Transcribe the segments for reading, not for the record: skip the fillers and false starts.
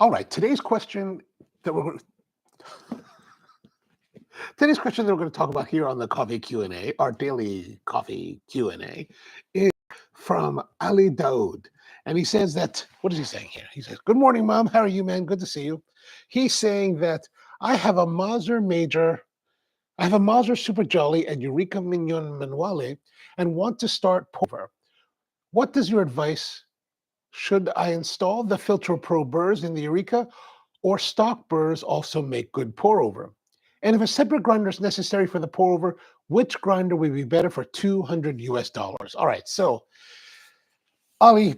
All right, that we're going today's question that we're going to talk about here on the coffee Q&A, our daily coffee Q&A, is from Ali Daood. And he says that, what is he saying here? He says, "Good morning, Mom. How are you, man? Good to see you." He's saying that I have a Mazzer major, I have a Mazzer Super Jolly and Eureka Mignon Manuale and want to start pour. What is your advice? Should I install the Filtro Pro Burrs in the Eureka, or stock burrs also make good pour over? And if a separate grinder is necessary for the pour over, which grinder would be better for $200 US? All right, so Ali,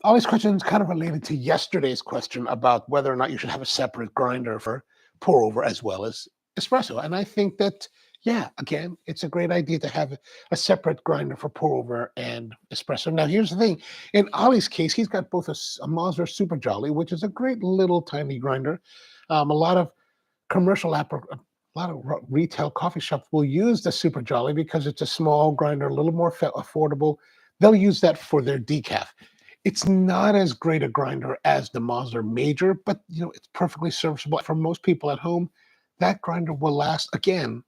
Ali's question is kind of related to yesterday's question about whether or not you should have a separate grinder for pour over as well as espresso. And I think that, yeah, again, it's a great idea to have a separate grinder for pour over and espresso. Now, here's the thing. In Ali's case, he's got both a Mazzer Super Jolly, which is a great little tiny grinder. A lot of retail coffee shops will use the Super Jolly because it's a small grinder, a little more affordable. They'll use that for their decaf. It's not as great a grinder as the Mazzer Major, but it's perfectly serviceable for most people at home. That grinder will last, again,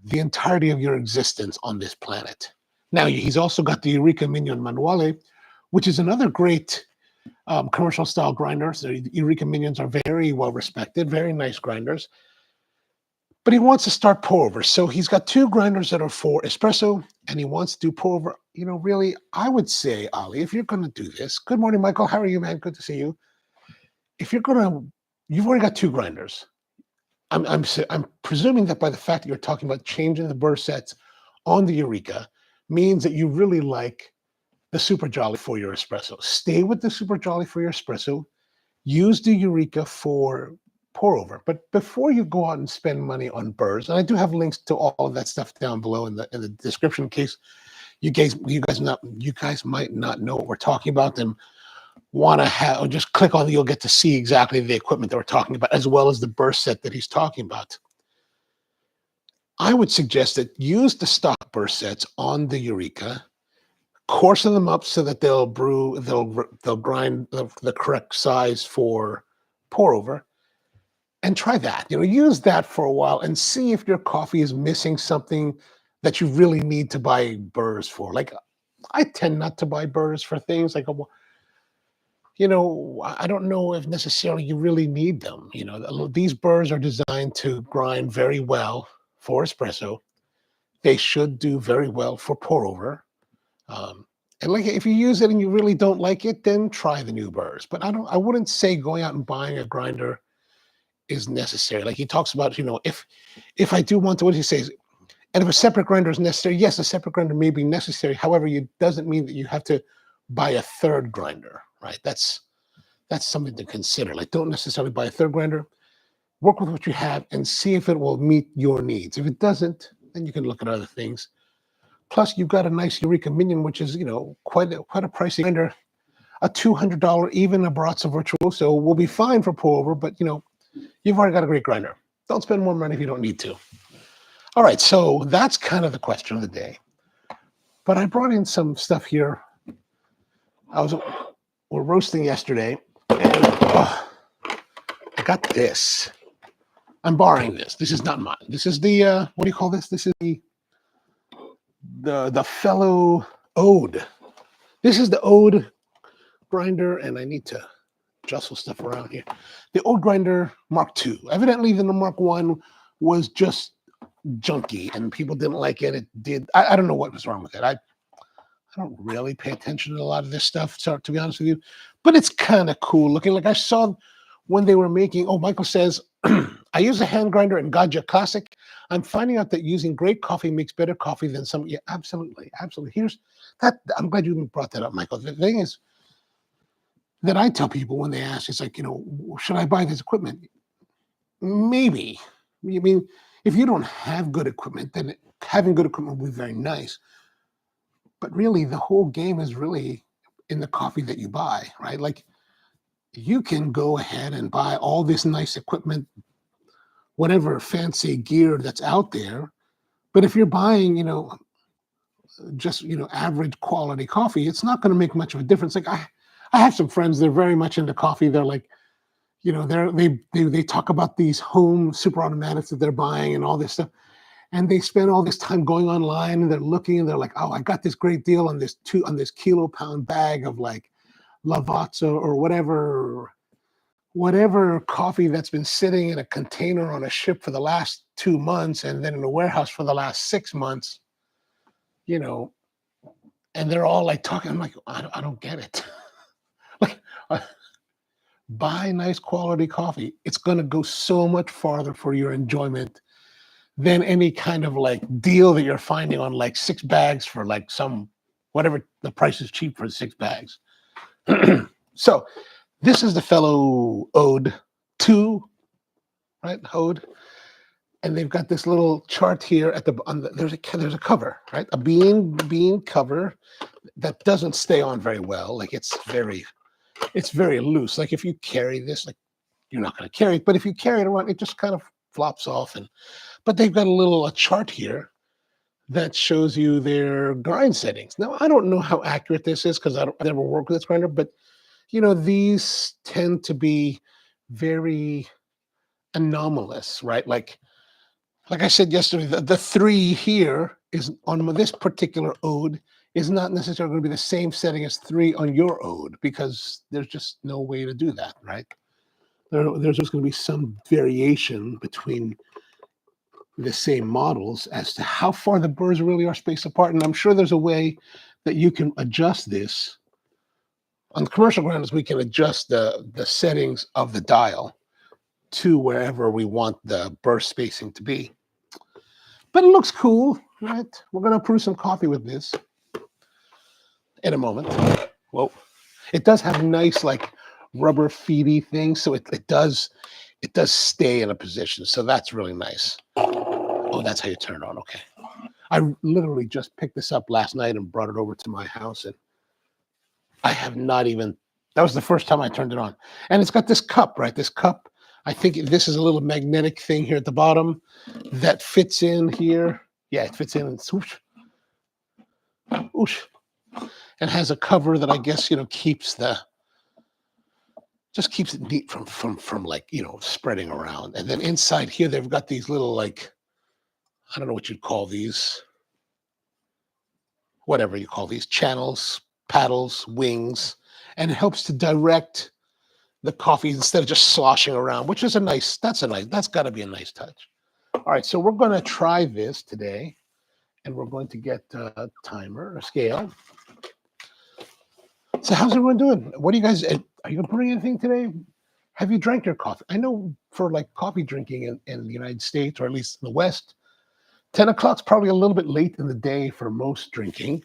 the entirety of your existence on this planet. Now, he's also got the Eureka Mignon Manuale, which is another great commercial style grinder. So the Eureka Mignons are very well respected, very nice grinders. But he wants to start pour over. So he's got two grinders that are for espresso, and he wants to do pour over. Really, I would say, Ali, if you're going to do this, good morning, Michael. How are you, man? Good to see you. If you've already got two grinders. I'm presuming that by the fact that you're talking about changing the burr sets on the Eureka means that you really like the Super Jolly for your espresso. Stay with the Super Jolly for your espresso. Use the Eureka for pour over. But before you go out and spend money on burrs, and I do have links to all of that stuff down below in the description in case you guys might not know what we're talking about and want to have, or just click on it, you'll get to see exactly the equipment that we're talking about, as well as the burr set that he's talking about. I would suggest that use the stock burr sets on the Eureka, coarsen them up so that they'll grind the correct size for pour over, and try that. Use that for a while and see if your coffee is missing something that you really need to buy burrs for. Like, I tend not to buy burrs for things like I don't know if necessarily you really need them. These burrs are designed to grind very well for espresso. They should do very well for pour over. And like, if you use it and you really don't like it, then try the new burrs. But I wouldn't say going out and buying a grinder is necessary. Like he talks about, if I do want to, what he says, and if a separate grinder is necessary, yes, a separate grinder may be necessary. However, it doesn't mean that you have to buy a third grinder, right? That's something to consider. Like, don't necessarily buy a third grinder. Work with what you have and see if it will meet your needs. If it doesn't, then you can look at other things. Plus, you've got a nice Eureka Mignon, which is, quite a pricey grinder. A $200, even a Barazza Virtuoso will be fine for pour over, but you've already got a great grinder. Don't spend more money if you don't need to. All right, so that's kind of the question of the day. But I brought in some stuff here. We're roasting yesterday, and I got this. I'm borrowing this. This is not mine. This is the what do you call this? This is the fellow Daood. This is the Daood grinder, and I need to jostle stuff around here. The Daood grinder Mark II. Evidently, the Mark I was just junky, and people didn't like it. It did. I don't know what was wrong with it. I don't really pay attention to a lot of this stuff, so, to be honest with you. But it's kind of cool looking. Like I saw when they were making, Michael says, I use a hand grinder in Gajah Classic. I'm finding out that using great coffee makes better coffee than some. Yeah, absolutely. Absolutely. Here's that. I'm glad you brought that up, Michael. The thing is that I tell people when they ask, it's like, should I buy this equipment? Maybe. I mean, if you don't have good equipment, then having good equipment will be very nice. But really, the whole game is really in the coffee that you buy, right? Like, you can go ahead and buy all this nice equipment, whatever fancy gear that's out there. But if you're buying, just, average quality coffee, it's not going to make much of a difference. Like, I have some friends, they're very much into coffee. They're like, You know, they talk about these home super automatics that they're buying and all this stuff, and they spend all this time going online and they're looking and they're like, oh, I got this great deal on this kilo-pound bag of like Lavazza or whatever coffee that's been sitting in a container on a ship for the last 2 months and then in a warehouse for the last 6 months, you know, and they're all like talking. I'm like, I don't get it. Like, buy nice quality coffee. It's going to go so much farther for your enjoyment than any kind of like deal that you're finding on like 6 bags for like some whatever the price is cheap for 6 bags. So this is the fellow Ode 2, right? Ode. And they've got this little chart here at there's a cover, right? A bean cover that doesn't stay on very well. Like it's very loose. Like if you carry this, like you're not going to carry it, but if you carry it around, it just kind of flops off. But they've got a chart here that shows you their grind settings. Now I don't know how accurate this is because I've never worked with this grinder, but you know these tend to be very anomalous, right? Like I said yesterday, the 3 here is on this particular Ode is not necessarily going to be the same setting as 3 on your Ode because there's just no way to do that, right? There's just going to be some variation between the same models as to how far the burrs really are spaced apart. And I'm sure there's a way that you can adjust this. On the commercial grinders, we can adjust the settings of the dial to wherever we want the burst spacing to be. But it looks cool, right? We're going to brew some coffee with this in a moment. Whoa. It does have nice like rubber feedy things, so it does stay in a position. So that's really nice. Oh, that's how you turn it on. Okay. I literally just picked this up last night and brought it over to my house, and I have not even, that was the first time I turned it on. And it's got this cup, right? This cup, I think this is a little magnetic thing here at the bottom that fits in here. Yeah, it fits in and swoosh, whoosh, and has a cover that I guess, you know, keeps it neat from like, you know, spreading around. And then inside here, they've got these little like, I don't know what you'd call these, whatever you call these, channels, paddles, wings, and it helps to direct the coffee instead of just sloshing around, which is that's got to be a nice touch. All right, so we're going to try this today, and we're going to get a timer, a scale. So how's everyone doing? What do you guys, are you brewing anything today? Have you drank your coffee? I know for like coffee drinking in the United States, or at least in the West, 10 o'clock's probably a little bit late in the day for most drinking.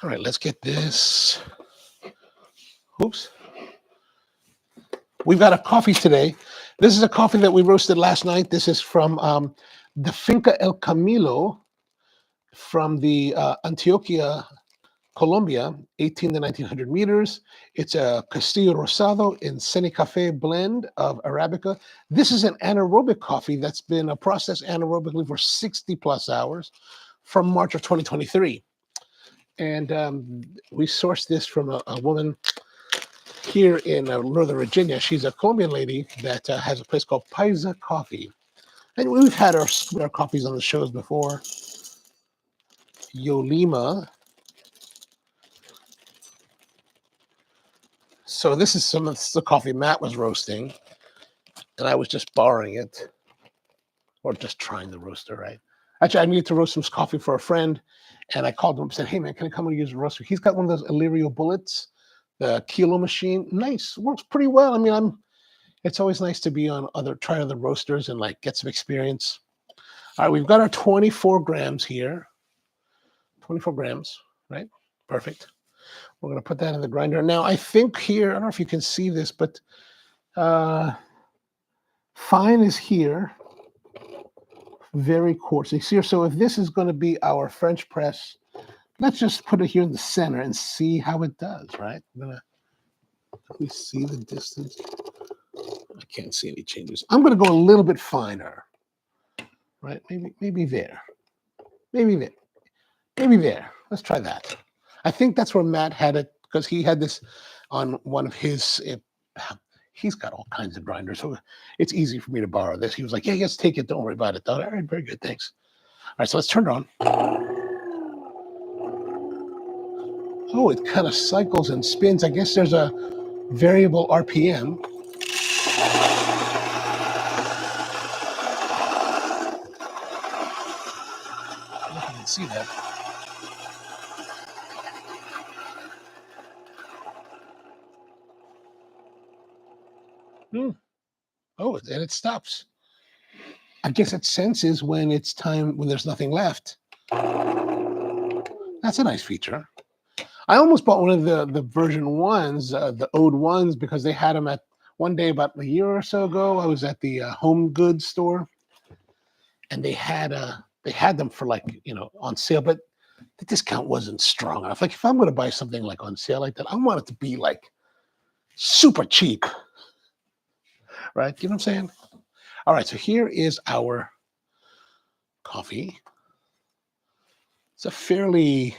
All right, let's get this. Oops. We've got a coffee today. This is a coffee that we roasted last night. This is from the Finca El Camilo from the Antioquia, Colombia, 18 to 1900 meters. It's a Castillo Rosado in Senicafe blend of Arabica. This is an anaerobic coffee that's been processed anaerobically for 60 plus hours from March of 2023. And we sourced this from a woman here in Northern Virginia. She's a Colombian lady that has a place called Paisa Coffee. And we've had our coffees on the shows before. Yolima. So this is some of the coffee Matt was roasting, and I was just borrowing it, or just trying the roaster, right? Actually, I needed to roast some coffee for a friend, and I called him and said, hey, man, can I come and use a roaster? He's got one of those Illyrio bullets, the kilo machine. Nice, works pretty well. I mean, it's always nice to be on try other roasters and like get some experience. All right, we've got our 24 grams here. 24 grams, right? Perfect. We're going to put that in the grinder. Now, I think here, I don't know if you can see this, but fine is here. Very coarse. You see, so if this is going to be our French press, let's just put it here in the center and see how it does, right? Let me see the distance. I can't see any changes. I'm going to go a little bit finer, right? Maybe there. Maybe there. Maybe there. Let's try that. I think that's where Matt had it, because he had this on one of his He's got all kinds of grinders, so it's easy for me to borrow this. He was like, yeah, yes, take it. Don't worry about it. All right, very good. Thanks. All right, so let's turn it on. Oh, it kind of cycles and spins. I guess there's a variable RPM. I don't know if you can see that. Oh, and it stops. I guess it senses when it's time, when there's nothing left. That's a nice feature. I almost bought one of the version ones, the Daood ones, because they had them at one day about a year or so ago. I was at the home goods store, and they had them for like, on sale, but the discount wasn't strong enough. Like if I'm going to buy something like on sale like that, I want it to be like super cheap, right? You know what I'm saying? All right, so here is our coffee. It's a fairly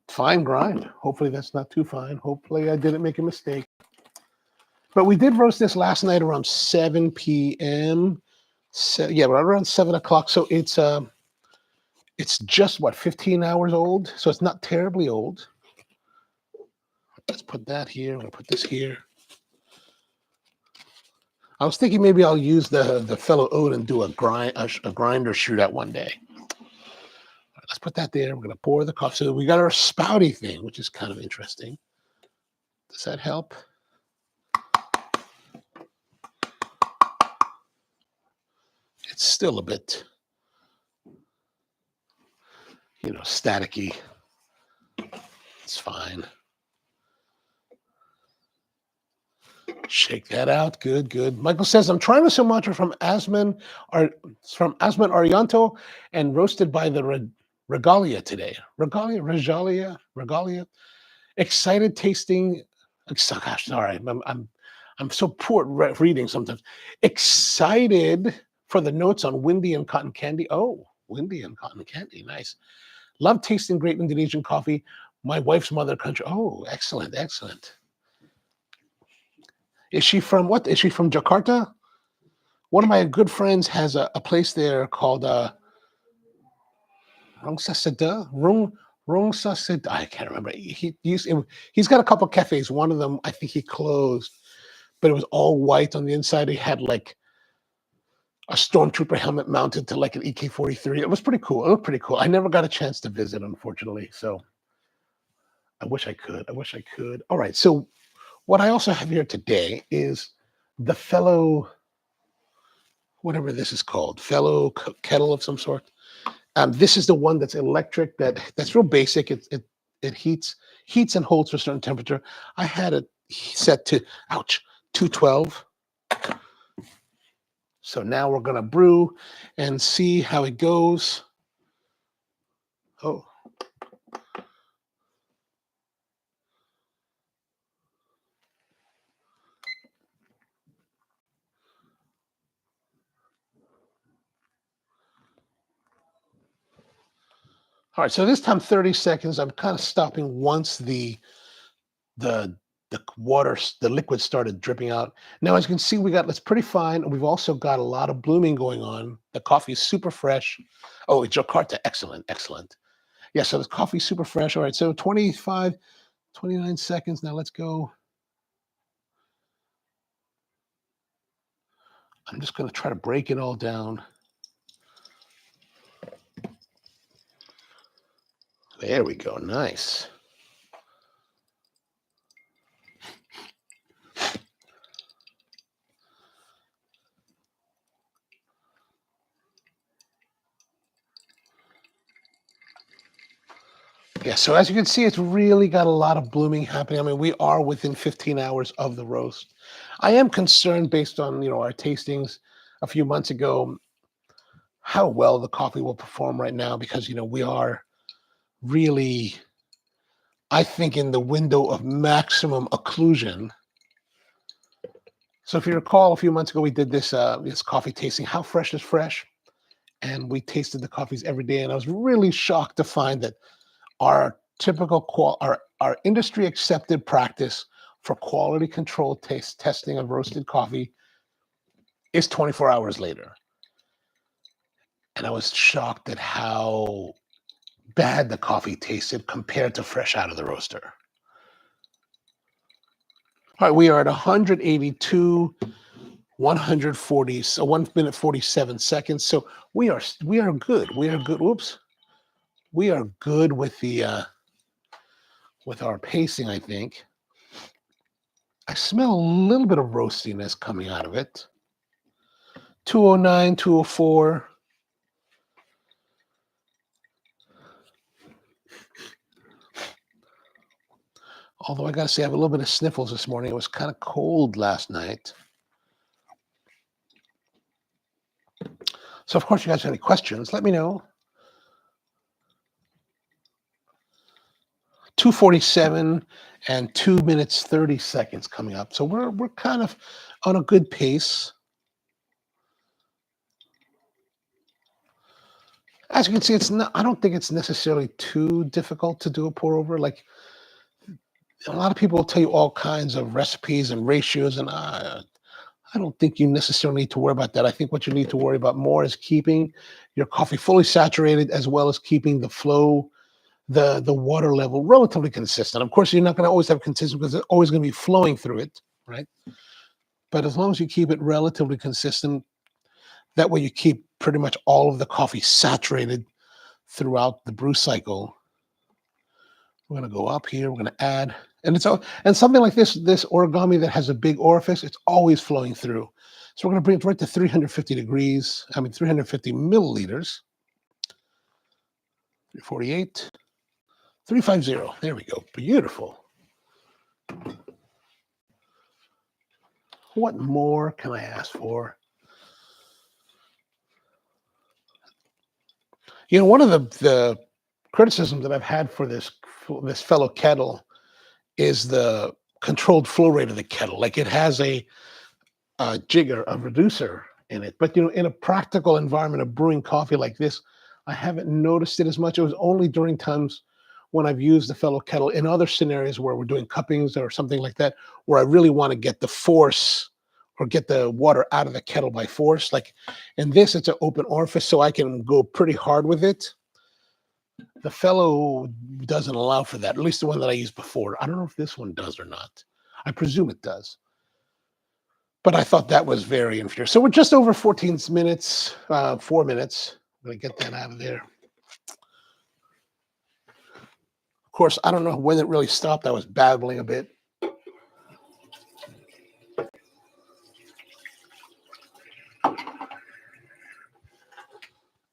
fine grind. Hopefully that's not too fine. Hopefully I didn't make a mistake. But we did roast this last night around 7 p.m. So yeah, right around 7 o'clock. So it's just what, 15 hours old. So it's not terribly old. Let's put that here. I'm gonna put this here. I was thinking maybe I'll use the fellow Daood and do a grinder shootout one day. Let's put that there. We're going to pour the coffee. So we got our spouty thing, which is kind of interesting. Does that help? It's still a bit, staticky. It's fine. Shake that out. Good, good. Michael says, I'm trying the Sumatra from Asman Arianto and roasted by the Regalia today. Regalia. Excited tasting. Gosh, sorry, I'm so poor at reading sometimes. Excited for the notes on windy and cotton candy. Oh, windy and cotton candy, nice. Love tasting great Indonesian coffee. My wife's mother country. Oh, excellent, excellent. Is she from what? Is she from Jakarta? One of my good friends has a place there called Rongsaseda. I can't remember. He's got a couple cafes. One of them, I think he closed, but it was all white on the inside. He had like a stormtrooper helmet mounted to like an EK-43. It was pretty cool. It looked pretty cool. I never got a chance to visit, unfortunately. So I wish I could. All right. So what I also have here today is the fellow, whatever this is called, fellow kettle of some sort. This is the one that's electric. That's real basic. It heats and holds for a certain temperature. I had it set to 212. So now we're gonna brew and see how it goes. Oh. All right, so this time 30 seconds. I'm kind of stopping once the water, the liquid started dripping out. Now, as you can see, it's pretty fine. We've also got a lot of blooming going on. The coffee is super fresh. Oh, it's Jakarta, excellent. Yeah, so the coffee's super fresh. All right, so 29 seconds. Now let's go. I'm just gonna try to break it all down. There we go, nice. Yeah, so as you can see, it's really got a lot of blooming happening. I mean, we are within 15 hours of the roast. I am concerned based on, our tastings a few months ago, how well the coffee will perform right now, because, we are really, I think, in the window of maximum occlusion. So if you recall, a few months ago, we did this coffee tasting, how fresh is fresh? And we tasted the coffees every day. And I was really shocked to find that our typical our industry accepted practice for quality control taste testing of roasted coffee is 24 hours later. And I was shocked at how bad the coffee tasted compared to fresh out of the roaster. All right, we are at 182, 140, so 1 minute 47 seconds. So we are good. We are good. Whoops. We are good with the with our pacing, I think. I smell a little bit of roastiness coming out of it. 209, 204. Although I got to say, I have a little bit of sniffles this morning. It was kind of cold last night. So, of course, you guys have any questions, let me know. 247 and 2 minutes 30 seconds coming up. So we're kind of on a good pace. As you can see, it's not. I don't think it's necessarily too difficult to do a pour over. Like a lot of people will tell you all kinds of recipes and ratios, and I don't think you necessarily need to worry about that. I think what you need to worry about more is keeping your coffee fully saturated, as well as keeping the flow, the water level relatively consistent. Of course, you're not going to always have consistent because it's always going to be flowing through it, right? But as long as you keep it relatively consistent, that way you keep pretty much all of the coffee saturated throughout the brew cycle. We're going to go up here. We're going to add, and something like this origami that has a big orifice, it's always flowing through. So we're going to bring it right to 350 degrees. 350 milliliters. 348, 350. There we go. Beautiful. What more can I ask for? You know, one of the criticisms that I've had for this fellow kettle is the controlled flow rate of the kettle. Like it has a jigger, a reducer in it. But, you know, in a practical environment of brewing coffee like this, I haven't noticed it as much. It was only during times when I've used the fellow kettle in other scenarios where we're doing cuppings or something like that, where I really want to get the force or get the water out of the kettle by force. Like in this, it's an open orifice, so I can go pretty hard with it. The fellow doesn't allow for that, at least the one that I used before. I don't know if this one does or not. I presume it does. But I thought that was very inferior. So we're just over 14 minutes, 4 minutes. I'm going to get that out of there. Of course, I don't know when it really stopped. I was babbling a bit.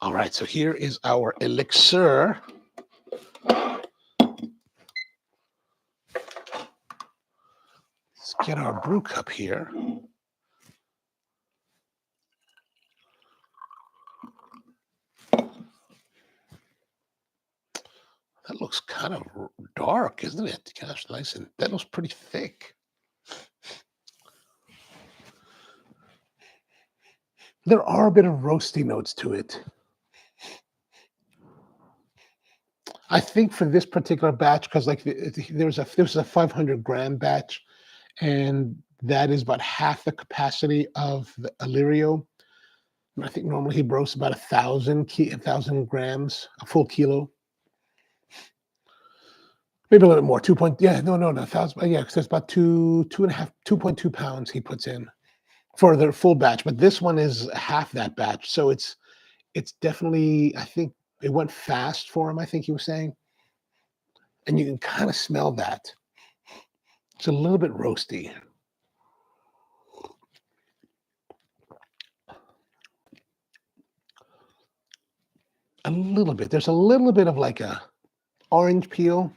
All right, so here is our elixir. Let's get our brew cup here. That looks kind of dark, isn't it? Gosh, nice, and that looks pretty thick. There are a bit of roasty notes to it. I think for this particular batch, because like there's a 500-gram batch, and that is about half the capacity of the Illyrio. And I think normally he roasts about 1,000 grams, a full kilo. Maybe a little bit more. 1,000. Yeah, because it's about 2.2 pounds he puts in for the full batch. But this one is half that batch, so it's definitely. I think it went fast for him. I think he was saying, and you can kind of smell that. It's a little bit roasty. A little bit. There's a little bit of like a orange peel.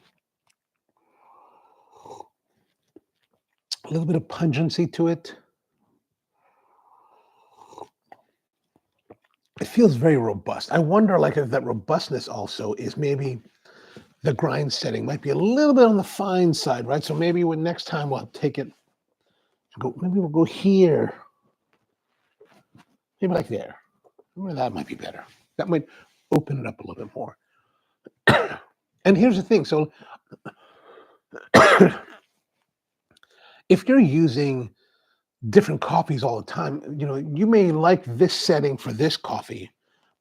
A little bit of pungency to it. It feels very robust. I wonder, like, if that robustness also is maybe the grind setting might be a little bit on the fine side, right? So maybe next time we'll take it, maybe we'll go here. Maybe like there. Maybe that might be better. That might open it up a little bit more. And here's the thing. So If you're using different coffees all the time, you may like this setting for this coffee,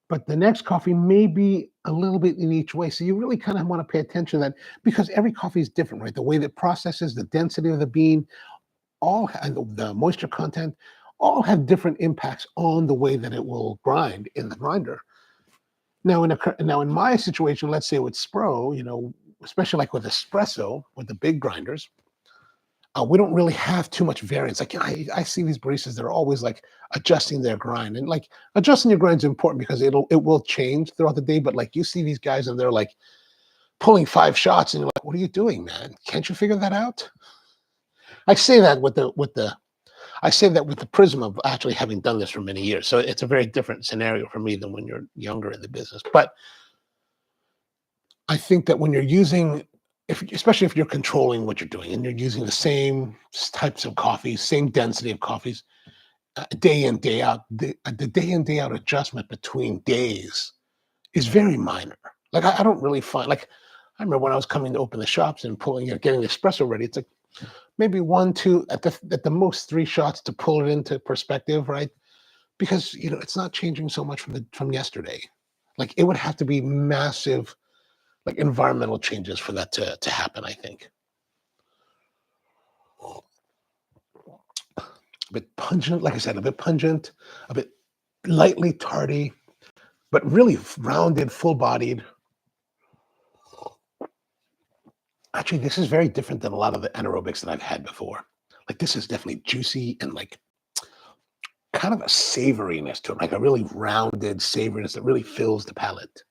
but the next coffee may be a little bit in each way. So you really kind of want to pay attention to that because every coffee is different, right? The way that processes, the density of the bean, and the moisture content, all have different impacts on the way that it will grind in the grinder. Now in my situation, let's say with Spro, especially like with espresso, with the big grinders, we don't really have too much variance. Like I see these baristas, they're always like adjusting their grind, and like adjusting your grind is important because it will change throughout the day. But like you see these guys and they're like pulling 5 shots, and you're like, what are you doing, man? Can't you figure that out? I say that with the prism of actually having done this for many years. So it's a very different scenario for me than when you're younger in the business. But I think that when you're using, especially if you're controlling what you're doing and you're using the same types of coffees, same density of coffees, day in, day out, the day in, day out adjustment between days is very minor. Like I don't really find, like, I remember when I was coming to open the shops and pulling, getting the espresso ready, it's like maybe 1, 2, at the most 3 shots to pull it into perspective, right? Because it's not changing so much from yesterday. Like it would have to be massive, like environmental changes for that to happen, I think. A bit pungent, like I said, a bit pungent, a bit lightly tardy, but really rounded, full-bodied. Actually, this is very different than a lot of the anaerobics that I've had before. Like this is definitely juicy and like kind of a savoriness to it, like a really rounded savoriness that really fills the palate.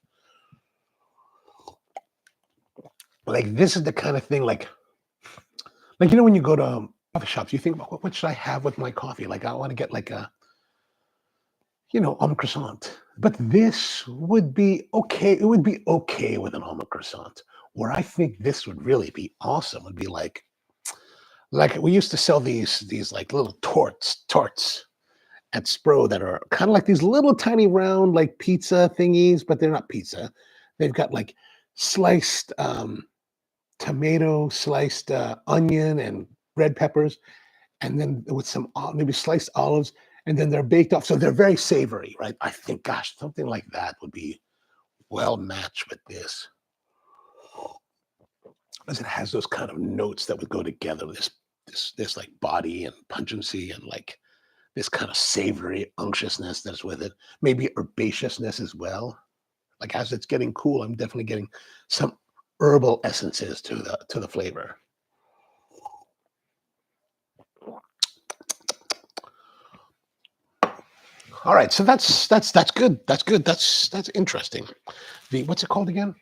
Like this is the kind of thing like when you go to coffee shops, you think about what should I have with my coffee? Like I want to get like a almond croissant. But this would be okay. It would be okay with an almond croissant. Where I think this would really be awesome would be like we used to sell these like little torts at Spro that are kind of like these little tiny round like pizza thingies, but they're not pizza. They've got like sliced tomato, sliced onion, and red peppers, and then with some maybe sliced olives, and then they're baked off, so they're very savory, right? I think, gosh, something like that would be well matched with this, because it has those kind of notes that would go together. This like body and pungency and like this kind of savory unctuousness that's with it. Maybe herbaceousness as well. Like as it's getting cool, I'm definitely getting some herbal essences to the flavor. All right, so that's good. That's good. That's interesting. What's it called again?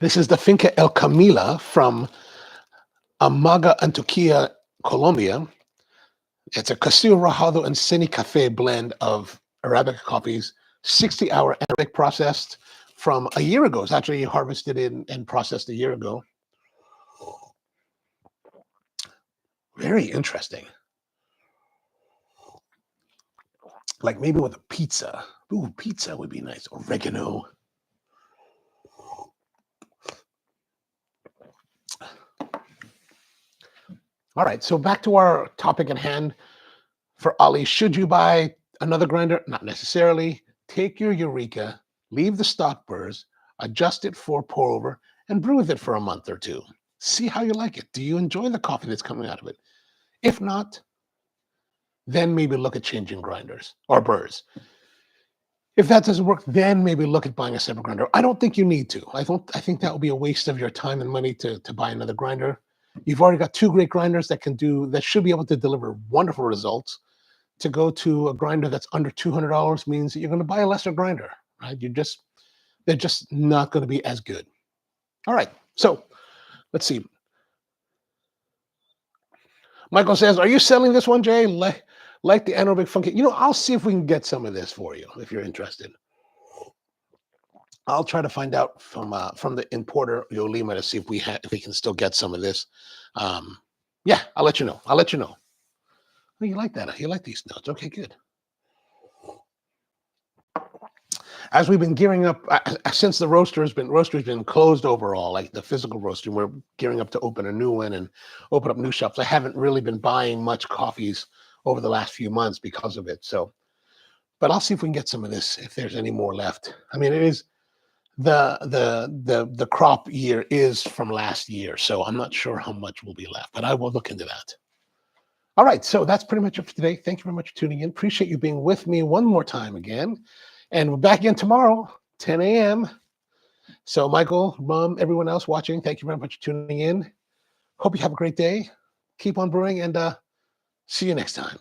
This is the Finca El Camila from Amaga, Antioquia, Colombia. It's a Castillo Rajado and Cine Cafe blend of Arabica coffees, 60-hour Arabic processed from a year ago. It's actually harvested and processed a year ago. Very interesting. Like maybe with a pizza. Ooh, pizza would be nice. Oregano. All right, so back to our topic at hand. For Ali, should you buy another grinder? Not necessarily. Take your Eureka, leave the stock burrs, adjust it for pour over, and brew with it for a month or 2. See how you like it. Do you enjoy the coffee that's coming out of it? If not, then maybe look at changing grinders or burrs. If that doesn't work, then maybe look at buying a separate grinder. I don't think you need to. I think that would be a waste of your time and money to buy another grinder. You've already got 2 great grinders that should be able to deliver wonderful results. To go to a grinder that's under $200 means that you're going to buy a lesser grinder, right? They're just not going to be as good. All right, so let's see. Michael says, "Are you selling this one, Jay? Like the anaerobic funky?" I'll see if we can get some of this for you if you're interested. I'll try to find out from the importer Yolima to see if we can still get some of this. Yeah, I'll let you know. Oh, you like that? You like these notes? Okay, good. as we've been gearing up since the roaster's been closed overall, like the physical roaster, we're gearing up to open a new one and open up new shops. I haven't really been buying much coffees over the last few months because of it. So, but I'll see if we can get some of this if there's any more left. I mean, it is the crop year is from last year, so I'm not sure how much will be left, but I will look into that. All right, so that's pretty much it for today. Thank you very much for tuning in. Appreciate you being with me one more time again. And we're back again tomorrow, 10 a.m. So Michael, Mom, everyone else watching, thank you very much for tuning in. Hope you have a great day. Keep on brewing and see you next time.